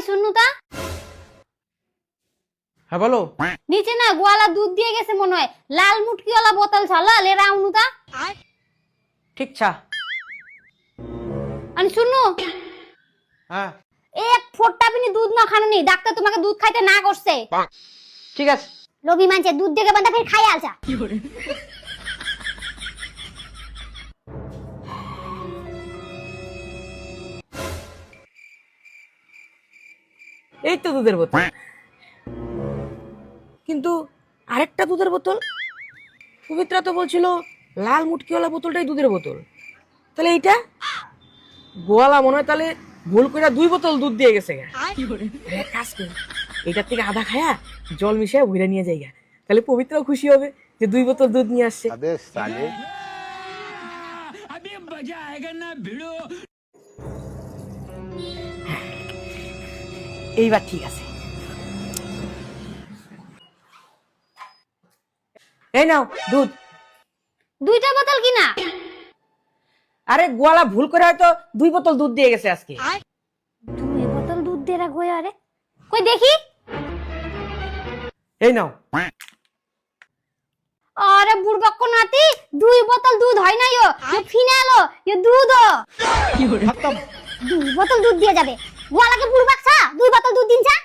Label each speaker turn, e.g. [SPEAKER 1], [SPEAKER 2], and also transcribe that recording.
[SPEAKER 1] শুনুতা
[SPEAKER 2] হ্যাঁ বলো।
[SPEAKER 1] নিচে না গোয়ালা দুধ দিয়ে গেছে মনে হয়, লাল মুটকিওয়ালা বোতল ছালা লে রাউনুতা।
[SPEAKER 2] ঠিক ছা।
[SPEAKER 1] আর শুনো,
[SPEAKER 2] হ্যাঁ
[SPEAKER 1] এক ফোঁটা পিনি দুধ না খানো নি, ডাক্তার তোমাকে দুধ খাইতে না করছে।
[SPEAKER 2] ঠিক আছে।
[SPEAKER 1] লোভী মানছে দুধ দেখে বান্দা ফের খাই আলছা।
[SPEAKER 2] এই তো দুধের বোতল, কিন্তু আরেকটা দুধের বোতল। পবিত্রা তো বলছিল লাল মুটকিওয়ালা বোতলটাই দুধের বোতল, তাহলে এইটা গোয়ালা মনে হয় তাহলে ভুল করে 2 বোতল দুধ দিয়ে গেছে। এক কাজ করি, এটার থেকে আধা খায়া জল মিশিয়ে ভইরা নিয়ে যাইগা, তাহলে পবিত্রাও খুশি হবে যে 2 বোতল দুধ নিয়ে আসছে। এইবার ঠিক আছে। এই নাও দুধ।
[SPEAKER 1] 2টা বোতল কিনা?
[SPEAKER 2] আরে গোয়ালা ভুল করে হয়তো 2 বোতল দুধ দিয়ে গেছে আজকে।
[SPEAKER 1] 2 বোতল দুধ দিয়ে রাখো আরে, কই দেখি।
[SPEAKER 2] এই নাও।
[SPEAKER 1] আরে বুড়বাক্ক নাতি, 2 বোতল দুধ হয় না ইয়ো, ফিনালো ইয়ো দুধ।
[SPEAKER 2] কি করে?
[SPEAKER 1] 2 বোতল দুধ দিয়ে যাবে গোয়ালাকে বুড়বাকছা, 2 বোতল দুধ দিনছা।